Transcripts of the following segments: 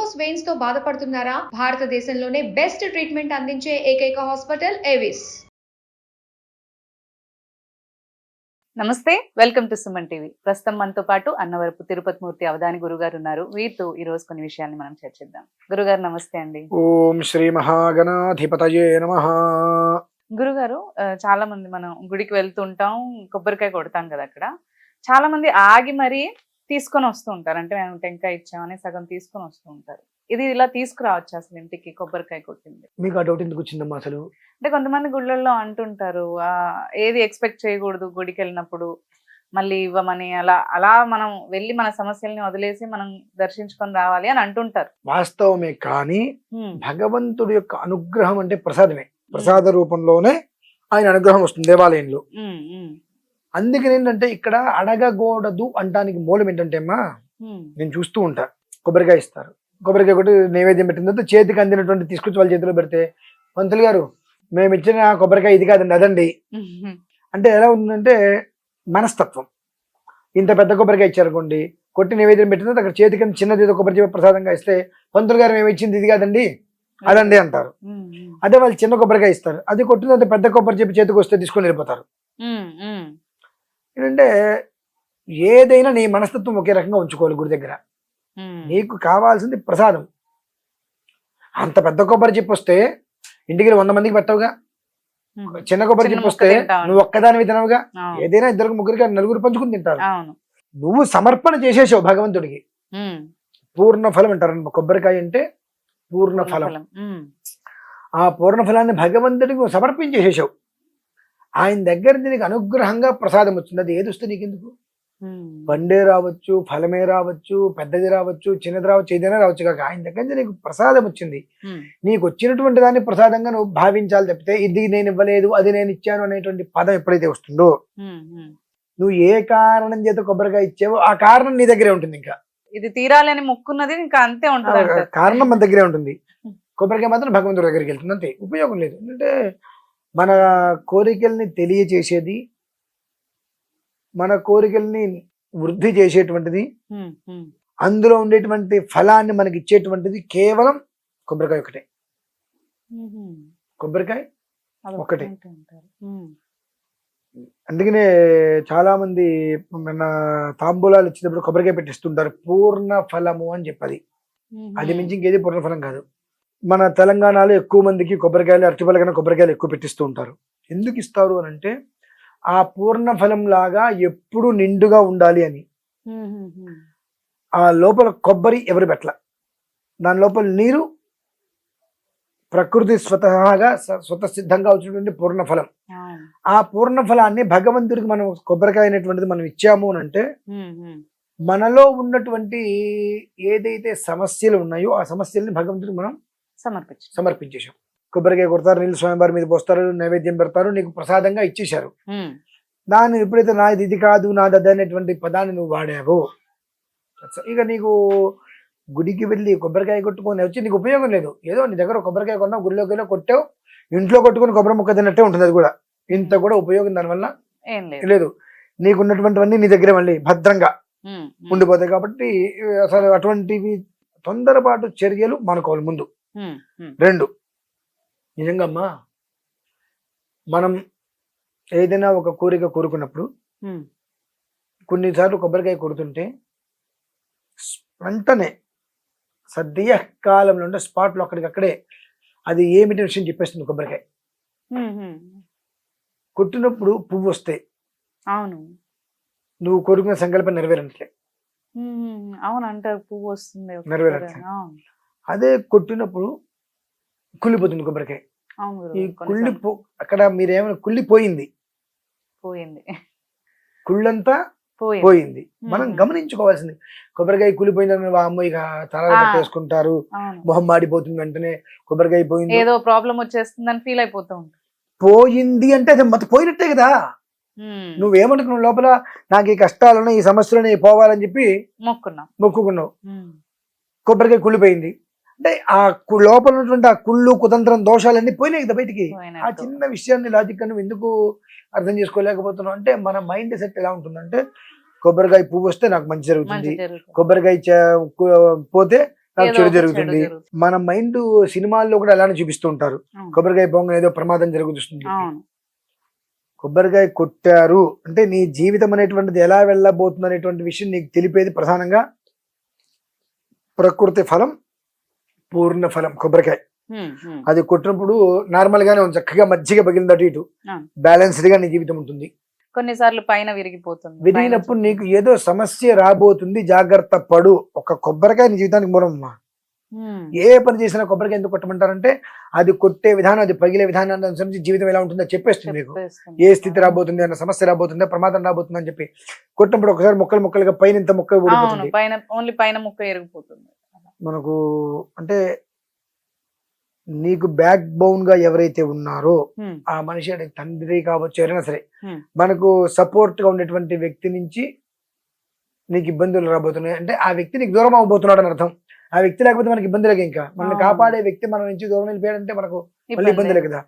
Varicose veins తో బాధపడుతున్నారా? భారతదేశంలోనే బెస్ట్ ట్రీట్మెంట్ అందించే ఏకైక హాస్పిటల్ ఏవిస్. నమస్తే, వెల్కమ్ టు సుమన్ టీవీ. ప్రస్తుతం మనతో పాటు అన్నవరపు తిరుపతి మూర్తి అవధాని గురుగారు ఉన్నారు. వీరితో ఈ రోజు కొన్ని విషయాన్ని మనం చర్చిద్దాం. గురుగారు నమస్తే అండి. ఓం శ్రీ మహాగణాధిపతయే నమః. గురుగారు, చాలా మంది మనం గుడికి వెళ్తుంటాం, కొబ్బరికాయ కొడతాం కదా. అక్కడ చాలా మంది ఆగి మరీ తీసుకొని వస్తూ ఉంటారు. అంటే మేము టెంకాయ ఇచ్చామని సగం తీసుకొని వస్తూ ఉంటారు. ఇది ఇలా తీసుకురావచ్చు అసలు ఇంటికి కొబ్బరికాయ కొట్టింది? మీకు ఆ డౌట్ ఎందుకు వచ్చిందమ్మా అసలు? అంటే కొంతమంది గుళ్ళల్లో అంటుంటారు, ఏది ఎక్స్పెక్ట్ చేయకూడదు గుడికి వెళ్ళినప్పుడు, మళ్ళీ ఇవ్వమని, అలా అలా మనం వెళ్ళి మన సమస్యల్ని వదిలేసి మనం దర్శించుకొని రావాలి అని అంటుంటారు. వాస్తవమే, కానీ భగవంతుడి యొక్క అనుగ్రహం అంటే ప్రసాదమే. ప్రసాద రూపంలోనే ఆయన అనుగ్రహం వస్తుంది దేవాలయంలో. అందుకని ఏంటంటే ఇక్కడ అడగకూడదు అంటానికి మూలం ఏంటంటే అమ్మా, నేను చూస్తూ ఉంటా, కొబ్బరికాయ ఇస్తారు, కొబ్బరికాయ కొట్టి నైవేద్యం పెట్టిన తర్వాత చేతికి అందినటువంటి తీసుకొచ్చి వాళ్ళ చేతిలో పెడితే, పంతులు గారు మేము ఇచ్చిన కొబ్బరికాయ ఇది కాదండి అదండి అంటే ఎలా ఉందంటే మనస్తత్వం. ఇంత పెద్ద కొబ్బరికాయ ఇచ్చారనుకోండి, కొట్టి నైవేద్యం పెట్టిన తర్వాత అక్కడ చేతికి చిన్నది ఏదో కొబ్బరి ప్రసాదంగా ఇస్తే, పంతులు గారు మేము ఇచ్చింది ఇది కాదండి అదండి అంటారు. అదే వాళ్ళు చిన్న కొబ్బరికాయ ఇస్తారు, అది కొట్టినంత పెద్ద కొబ్బరి చెప్పి చేతికి వస్తే తీసుకొని వెళ్ళిపోతారు. ఏంటంటే ఏదైనా నీ మనస్తత్వం ఒకే రకంగా ఉంచుకోవాలి గుడి దగ్గర. నీకు కావాల్సింది ప్రసాదం. అంత పెద్ద కొబ్బరి చెప్పి వస్తే ఇంటికి 100 మందికి పెట్టవుగా, చిన్న కొబ్బరి చెప్పి వస్తే నువ్వు ఒక్కదానివి తినవుగా. ఏదైనా 2 ముగ్గురికి 4 పంచుకుని తింటారు. నువ్వు సమర్పణ చేసేసావు భగవంతుడికి. పూర్ణ ఫలం అంటారు కొబ్బరికాయ అంటే, పూర్ణ ఫలం. ఆ పూర్ణ ఫలాన్ని భగవంతుడికి నువ్వు సమర్పించేసేసావు. ఆయన దగ్గర నీకు అనుగ్రహంగా ప్రసాదం వచ్చింది. అది ఏది వస్తే నీకెందుకు? పండే రావచ్చు, ఫలమే రావచ్చు, పెద్దది రావచ్చు, చిన్నది రావచ్చు, ఏదైనా రావచ్చు. కాక ఆయన దగ్గర నీకు ప్రసాదం వచ్చింది. నీకు వచ్చినటువంటి దాన్ని ప్రసాదంగా నువ్వు భావించాలి తప్పితే ఇది నేను ఇవ్వలేదు, అది నేను ఇచ్చాను అనేటువంటి పదం ఎప్పుడైతే వస్తుందో, నువ్వు ఏ కారణం చేత కొబ్బరికాయ ఇచ్చావో ఆ కారణం నీ దగ్గరే ఉంటుంది. ఇంకా ఇది తీరాలని మొక్కున్నది ఇంకా అంతే ఉంటుంది, కారణం మన దగ్గరే ఉంటుంది. కొబ్బరికాయ మాత్రం భగవంతుడి దగ్గరికి వెళ్తుంది, అంతే. ఉపయోగం లేదు. అంటే మన కోరికల్ని తెలియచేసేది, మన కోరికల్ని వృద్ధి చేసేటువంటిది, అందులో ఉండేటువంటి ఫలాన్ని మనకి ఇచ్చేటువంటిది కేవలం కొబ్బరికాయ ఒకటే. కొబ్బరికాయ ఒకటే. అందుకనే చాలా మంది మన తాంబూలాలు ఇచ్చినప్పుడు కొబ్బరికాయ పెట్టిస్తుంటారు, పూర్ణ ఫలము అని చెప్పది. అది మించి ఇంకేది పూర్ణ ఫలం కాదు. మన తెలంగాణలో ఎక్కువ మందికి కొబ్బరికాయలు, అరటిపళ్ళ కన్నా కొబ్బరికాయలు ఎక్కువ పెట్టిస్తూ ఉంటారు. ఎందుకు ఇస్తారు అని అంటే, ఆ పూర్ణ ఫలం లాగా ఎప్పుడు నిండుగా ఉండాలి అని. ఆ లోపల కొబ్బరి ఎవరు పెట్టల, దాని లోపల నీరు ప్రకృతి స్వతహాగా స్వతసిద్ధంగా వచ్చినటువంటి పూర్ణ ఫలం. ఆ పూర్ణ ఫలాన్ని భగవంతుడికి మనం కొబ్బరికాయ అనేటువంటిది మనం ఇచ్చాము అని అంటే, మనలో ఉన్నటువంటి ఏదైతే సమస్యలు ఉన్నాయో ఆ సమస్యల్ని భగవంతుడికి మనం సమర్పించేశాం. కొబ్బరికాయ కొడతారు, నీళ్ళు స్వామివారి మీద పోస్తారు, నైవేద్యం పెడతారు, నీకు ప్రసాదంగా ఇచ్చేశారు. దాన్ని ఎప్పుడైతే నాది ఇది కాదు నాది అది అనేటువంటి పదాన్ని నువ్వు వాడావో, ఇక నీకు గుడికి వెళ్ళి కొబ్బరికాయ కొట్టుకొని వచ్చి నీకు ఉపయోగం లేదు. ఏదో నీ దగ్గర కొబ్బరికాయ కొన్నా, గుడిలోకి వెళ్ళి కొట్టావు, ఇంట్లో కొట్టుకుని కొబ్బరి ముక్క తిన్నట్టే ఉంటుంది. అది కూడా ఇంత కూడా ఉపయోగం దానివల్ల లేదు. నీకున్నటువంటివన్నీ నీ దగ్గరే మళ్ళీ భద్రంగా ఉండిపోతాయి. కాబట్టి అసలు అటువంటివి తొందరపాటు చర్యలు మనకోవాలి ముందు. 2, నిజంగా అమ్మా, మనం ఏదైనా ఒక కోరిక కోరుకున్నప్పుడు కొన్నిసార్లు కొబ్బరికాయ కొడుతుంటే వెంటనే సద్య కాలంలో ఉంటే స్పాట్లో అక్కడికక్కడే అది ఏమిటి విషయం చెప్పేస్తుంది. కొబ్బరికాయ కొట్టినప్పుడు పువ్వు వస్తే అవును నువ్వు కోరుకున్న సంకల్పం నెరవేరట్లే. అవును అంటారు, పువ్వు వస్తుంది నెరవేరట్లే. అదే కొట్టినప్పుడు కుళ్ళిపోతుంది కొబ్బరికాయ. ఈ అక్కడ మీరేమైనా కుళ్ళిపోయింది, కుళ్ళంతా పోయింది. మనం గమనించుకోవాల్సింది. కొబ్బరికాయ కుళ్ళిపోయిందని అమ్మ ఇక తల పెట్టేసుకుంటారు, మొహం మాడిపోతుంది, వెంటనే కొబ్బరికాయ పోయింది, ఏదో ప్రాబ్లం వచ్చేస్తుందని ఫీల్ అయిపోతూ ఉంటారు. పోయింది అంటే అది మొత్తం పోయినట్టే కదా. నువ్వేమనుకున్నావు లోపల, నాకు ఈ కష్టాలను ఈ సమస్యలను పోవాలని చెప్పి మొక్కుకున్నావు. కొబ్బరికాయ కుళ్ళిపోయింది అంటే ఆ లోపల ఉన్నటువంటి ఆ కుళ్ళు కుతంత్రం దోషాలన్నీ పోయినాయి కదా బయటికి. ఆ చిన్న విషయాన్ని లాజిక్ నువ్వు ఎందుకు అర్థం చేసుకోలేకపోతున్నావు అంటే, మన మైండ్ సెట్ ఎలా ఉంటుందంటే, కొబ్బరికాయ పువ్వు వస్తే నాకు మంచి జరుగుతుంది, కొబ్బరికాయ పోతే నాకు ఏదో చెడు ఒక జరుగుతుంది. జరుగుతుంది. మన మైండ్ సినిమాల్లో కూడా అలానే చూపిస్తూ ఉంటారు. అవును. కొబ్బరికాయ పొంగ ఏదో ప్రమాదం జరుగుతుంది. అవును. కొబ్బరికాయ కొట్టారు అంటే నీ జీవితం అనేటువంటిది ఎలా వెళ్ళబోతుంది అనేటువంటి విషయం నీకు తెలిపేది ప్రధానంగా ప్రకృతి ఫలం, పూర్ణ ఫలం కొబ్బరికాయ. అది కొట్టినప్పుడు నార్మల్ గానే ఉంది, చక్కగా మజ్జిగ పగిలింది అటు ఇటు, బ్యాలెన్స్డ్ గా నీ జీవితం ఉంటుంది. కొన్నిసార్లు పైన విరిగిపోతుంది. విరిగినప్పుడు నీకు ఏదో సమస్య రాబోతుంది, జాగ్రత్త పడు. ఒక కొబ్బరికాయ నీ జీవితానికి మూలమ్మా. ఏ పని చేసినా కొబ్బరికాయ ఎందుకు కొట్టమంటారంటే అది కొట్టే విధానం, అది పగిలే విధానాన్ని అనుసరించి జీవితం ఎలా ఉంటుందో చెప్పేస్తుంది మీకు. ఏ స్థితి రాబోతుంది అన్న, సమస్య రాబోతుందా, ప్రమాదం రాబోతుంది అని చెప్పి కొట్టినప్పుడు ఒకసారి ముక్కలు ముక్కలుగా పైన ఇంత ముక్క ఊడిపోతుంది, పైన ఓన్లీ పైన ముక్క ఎరిగిపోతుంది. మనకు అంటే నీకు బ్యాక్ బోన్ గా ఎవరైతే ఉన్నారో ఆ మనిషి అంటే తండ్రి కావచ్చు, ఎవరైనా సరే, మనకు సపోర్ట్ గా ఉండేటువంటి వ్యక్తి నుంచి నీకు ఇబ్బందులు రాబోతున్నాయి అంటే ఆ వ్యక్తి నీకు దూరం అవబోతున్నాడు అని అర్థం. ఆ వ్యక్తి లేకపోతే మనకి ఇబ్బందులే. ఇంకా మనల్ని కాపాడే వ్యక్తి మన నుంచి దూరం వెళ్ళిపోయాడంటే మనకు మళ్ళీ ఇబ్బందులే కదా.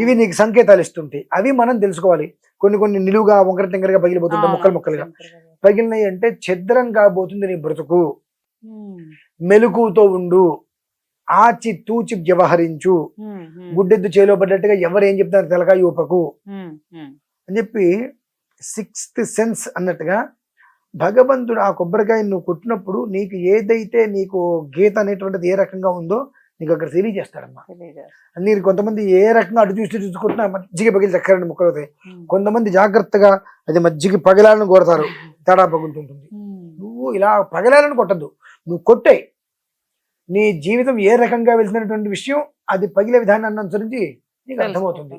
ఇవి నీకు సంకేతాలు ఇస్తుంటాయి, అవి మనం తెలుసుకోవాలి. కొన్ని నిలువుగా వంకర తింకరగా పగిలిపోతుంటాయి, ముక్కలు ముక్కలుగా పగిలినాయి అంటే ఛద్రం కాబోతుంది నీ బ్రతుకు. మెలకుతో ఉండు, ఆచి తూచి వ్యవహరించు, గుడ్డెద్దు చేలో పడ్డట్టుగా ఎవరు ఏం చెప్తారు తెలకాయ ఊపకు అని చెప్పి 6th సెన్స్ అన్నట్టుగా భగవంతుడు ఆ కొబ్బరికాయ నువ్వు కొట్టినప్పుడు నీకు ఏదైతే నీకు గీత అనేటువంటిది ఏ రకంగా ఉందో నీకు అక్కడ తెలియజేస్తాడమ్మా. మీరు కొంతమంది ఏ రకంగా అటు చూసుకుంటున్నా మజ్జిగ పగిలి చక్కరని ముక్కలు అవుతాయి. కొంతమంది జాగ్రత్తగా అది మజ్జిగ పగలాలని కోరతారు, తేడా పగులుతుంటుంది. నువ్వు ఇలా పగలాలని కొట్టద్దు, నువ్వు కొట్టాయి. నీ జీవితం ఏ రకంగా వెళ్తున్నటువంటి విషయం అది పగిలే విధానాన్ని అనుసరించి నీకు అర్థమవుతుంది.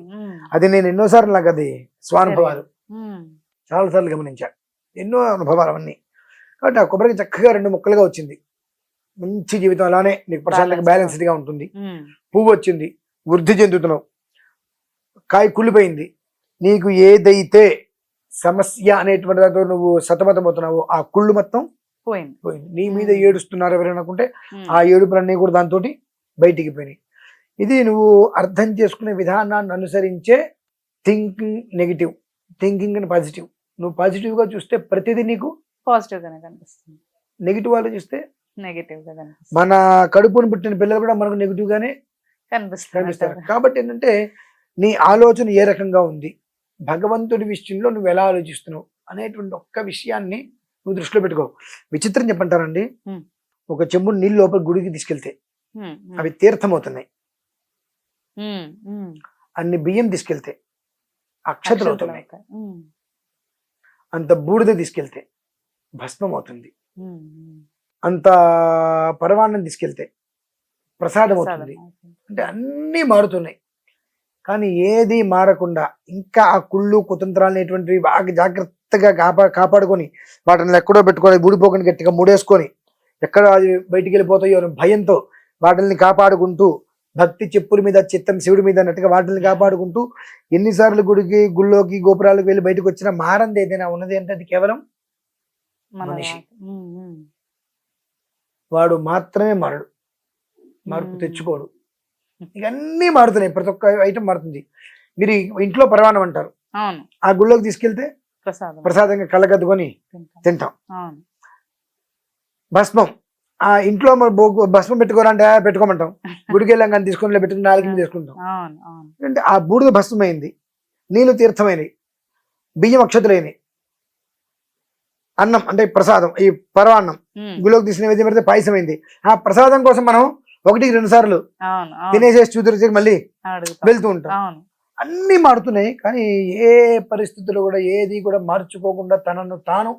అది నేను ఎన్నోసార్లు నాకు అది స్వానుభవాలు చాలాసార్లు గమనించా, ఎన్నో అనుభవాలు అవన్నీ. కాబట్టి ఆ కొబ్బరికి చక్కగా 2 ముక్కలుగా వచ్చింది, మంచి జీవితం అలానే నీకు ప్రశాంతంగా బ్యాలెన్స్డ్ గా ఉంటుంది. పువ్వు వచ్చింది, వృద్ధి చెందుతున్నావు. కాయ కుళ్ళిపోయింది, నీకు ఏదైతే సమస్య అనేటువంటి దాంతో నువ్వు సతమతమవుతున్నావో ఆ కుళ్ళు మొత్తం పోయింది. నీ మీద ఏడుస్తున్నారు ఎవరైనా అనుకుంటే ఆ ఏడుపులన్నీ కూడా దాంతో బయటికి పోయినాయి. ఇది నువ్వు అర్థం చేసుకునే విధానాన్ని అనుసరించే థింకింగ్. నెగిటివ్ థింకింగ్ అని పాజిటివ్. నువ్వు పాజిటివ్ గా చూస్తే ప్రతిదీ నీకు పాజిటివ్ గానే కనిపిస్తుంది, నెగిటివ్ వాళ్ళు చూస్తే నెగిటివ్ గా కనిపిస్తుంది. మన కడుపును పుట్టిన పిల్లలు కూడా మనకు నెగిటివ్ గానే కనిపిస్తారు. కాబట్టి ఏంటంటే నీ ఆలోచన ఏ రకంగా ఉంది, భగవంతుడి విషయంలో నువ్వు ఎలా ఆలోచిస్తున్నావు అనేటువంటి ఒక్క విషయాన్ని నువ్వు దృష్టిలో పెట్టుకో. విచిత్రం చెప్పంటారండి, ఒక చెంబు నీళ్ళు లోపల గుడికి తీసుకెళ్తే అవి తీర్థం అవుతున్నాయి, అన్ని బియ్యం తీసుకెళ్తే అక్షతలు అవుతున్నాయి, అంత బూడిద తీసుకెళ్తే భస్మం అవుతుంది, అంత పరమాన్నం తీసుకెళ్తే ప్రసాదం అవుతుంది. అంటే అన్నీ మారుతున్నాయి, కానీ ఏది మారకుండా ఇంకా ఆ కుళ్ళు కుతంత్రాలు అనేటువంటివి బాగా జాగ్రత్తగా కాపాడుకొని వాటిని ఎక్కడో పెట్టుకొని ఊడిపోకుండా గట్టిగా ముడేసుకొని ఎక్కడ అది బయటికి వెళ్ళిపోతాయో అనే భయంతో వాటిని కాపాడుకుంటూ, భక్తి చెప్పుల మీద చిత్తం శివుడి మీద అన్నట్టుగా వాటిని కాపాడుకుంటూ ఎన్నిసార్లు గుళ్ళోకి గోపురాలకు వెళ్ళి బయటకు వచ్చినా మారంది ఏదైనా ఉన్నది అంటే అది కేవలం మనిషి. వాడు మాత్రమే మారడు, మార్పు తెచ్చుకోడు. ఇవన్నీ మారుతున్నాయి, ప్రతి ఒక్క ఐటమ్ మారుతుంది. మీరు ఇంట్లో పరమాన్నం అంటారు, ఆ గుళ్ళోకి తీసుకెళ్తే ప్రసాదంగా కళ్ళగద్దుకొని తింటాం. భస్మం ఆ ఇంట్లో భస్మం పెట్టుకోరంటే పెట్టుకోమంటాం, గుడికి వెళ్ళాం కానీ తీసుకొని పెట్టుకుని నాలుగు తీసుకుంటాం. అంటే ఆ బూడిద భస్మమైంది, నీళ్ళు తీర్థమైనవి, బియ్యం అక్షతులైనవి, అన్నం అంటే ప్రసాదం ఈ పరమాన్నం గుళ్ళోకి తీసుకునే విధంగా పెడితే పాయసం అయింది. ఆ ప్రసాదం కోసం మనం 1-2 సార్లు తినేసేసి చూతురు మళ్ళీ వెళ్తూ ఉంటాం. అన్ని మారుతున్నాయి, కానీ ఏ పరిస్థితుల్లో కూడా ఏది కూడా మార్చుకోకుండా తనను తాను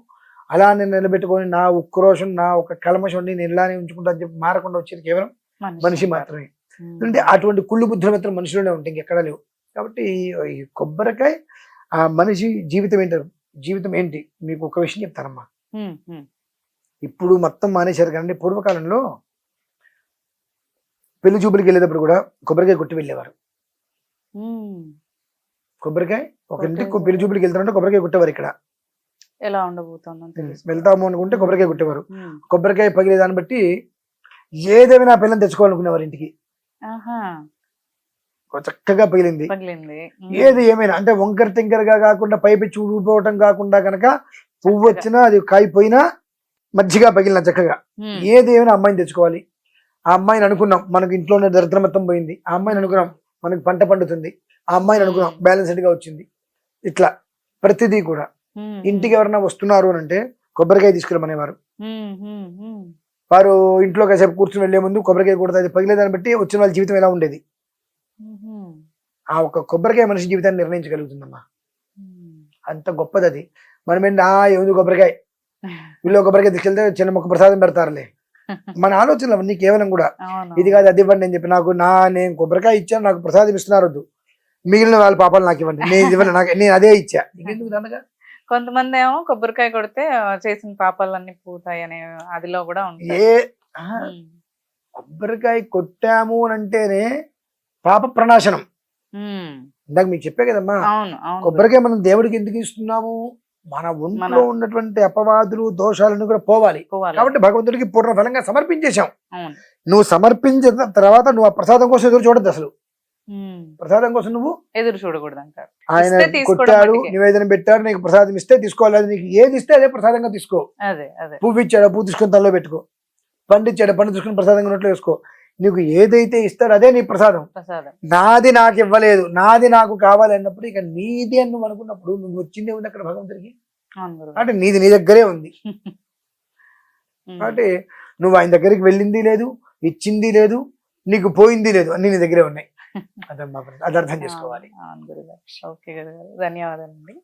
అలానే నిలబెట్టుకొని నా ఉక్రోషం నా ఒక కల్మషం నేను ఇలానే ఉంచుకుంటా అని చెప్పి మారకుండా వచ్చేది కేవలం మనిషి మాత్రమే. అంటే అటువంటి కుళ్ళు బుద్ధులు మాత్రం మనిషిలోనే ఉంటాయి, ఇంకెక్కడా లేవు. కాబట్టి ఈ కొబ్బరికాయ ఆ మనిషి జీవితం ఏంటారు, జీవితం ఏంటి మీకు ఒక విషయం చెప్తానమ్మా. ఇప్పుడు మొత్తం మానేశారు కానీ పూర్వకాలంలో పెళ్లి చూపులకి వెళ్ళేటప్పుడు కూడా కొబ్బరికాయ కొట్టి వెళ్ళేవారు. కొబ్బరికాయ ఒక ఇంటికి పెళ్లి చూపులకి వెళ్తారంటే కొబ్బరికాయ కొట్టేవారు. ఇక్కడ ఎలా ఉండబోతుందో వెళ్తాము అనుకుంటే కొబ్బరికాయ కొట్టేవారు. కొబ్బరికాయ పగిలే దాన్ని బట్టి ఏదేమైనా పిల్లని తెచ్చుకోవాలనుకునేవారు ఇంటికి. చక్కగా పగిలింది ఏది ఏమైనా అంటే వంకర తింకరగా కాకుండా పైపెచ్చి ఊడిపోవటం కాకుండా కనుక పువ్వు వచ్చినా అది కాయిపోయినా మజ్జిగా పగిలిన చక్కగా ఏది ఏమైనా అమ్మాయిని తెచ్చుకోవాలి. ఆ అమ్మాయిని అనుకున్నాం మనకి ఇంట్లో ఉన్న దరిద్రం మొత్తం పోయింది, ఆ అమ్మాయిని అనుకున్నాం మనకి పంట పండుతుంది, ఆ అమ్మాయిని అనుకున్నాం బ్యాలెన్స్డ్ గా వచ్చింది. ఇట్లా ప్రతిదీ కూడా ఇంటికి ఎవరైనా వస్తున్నారు అని అంటే కొబ్బరికాయ తీసుకురమనేవారు. వారు ఇంట్లో కాసేపు కూర్చుని వెళ్లే ముందు కొబ్బరికాయ కొడితే అది పగిలేదాన్ని బట్టి వచ్చిన వాళ్ళ జీవితం ఎలా ఉండేది. ఆ ఒక కొబ్బరికాయ మనిషి జీవితాన్ని నిర్ణయించగలుగుతుందమ్మా, అంత గొప్పది అది. మనం ఏంటి ఏముంది కొబ్బరికాయ, వీళ్ళు కొబ్బరికాయ తీసుకెళ్తే చిన్న మొక్క ప్రసాదం పెడతారులే, మన ఆలోచనలు అవన్నీ కేవలం కూడా ఇది కాదు అది ఇవ్వండి అని చెప్పి నేను కొబ్బరికాయ ఇచ్చాను నాకు ప్రసాదం ఇస్తున్నారు వద్దు, మిగిలిన వాళ్ళ పాపాలు నాకు ఇవ్వండి, నేను ఇవ్వను, నేను అదే ఇచ్చా. కొంతమంది ఏమో కొబ్బరికాయ కొడితే చేసిన పాపాలన్నీ పోతాయి అనే అదిలో కూడా ఉంటాయి. కొబ్బరికాయ కొట్టాము అని అంటేనే పాప ప్రణాశనం. ఇందాక మీకు చెప్పే కదమ్మా, కొబ్బరికాయ మనం దేవుడికి ఎందుకు ఇస్తున్నాము, మన ఒంట్లో ఉన్నటువంటి అపవాదులు దోషాలను కూడా పోవాలి కాబట్టి భగవంతుడికి పూర్ణ ఫలంగా సమర్పించేశాం. నువ్వు సమర్పించిన తర్వాత నువ్వు ఆ ప్రసాదం కోసం ఎదురు చూడద్దు, అసలు ప్రసాదం కోసం నువ్వు ఎదురు చూడకూడదు అంటారు. ఆయన కొట్టాడు, నివేదన పెట్టాడు, నీకు ప్రసాదం ఇస్తే తీసుకోవాలి, అది నీకు ఏది ఇస్తే అదే ప్రసాదంగా తీసుకో. పువ్వు ఇచ్చాడు పువ్వు తీసుకుని తనలో పెట్టుకో, పండు ఇచ్చాడు పండు తీసుకుని ప్రసాదంగా నోట్లో వేసుకో. నీకు ఏదైతే ఇస్తాడో అదే నీ ప్రసాదం. నాది నాకు ఇవ్వలేదు, నాది నాకు కావాలి అన్నప్పుడు ఇక నీది అని నువ్వు అనుకున్నప్పుడు నువ్వు వచ్చిందే ఉంది అక్కడ భగవంతుడికి, అంటే నీది నీ దగ్గరే ఉంది. అంటే నువ్వు ఆయన దగ్గరికి వెళ్ళింది లేదు, ఇచ్చింది లేదు, నీకు పోయింది లేదు, అన్ని నీ దగ్గరే ఉన్నాయి. అది అర్థం చేసుకోవాలి. ఓకే, ధన్యవాదాలండి.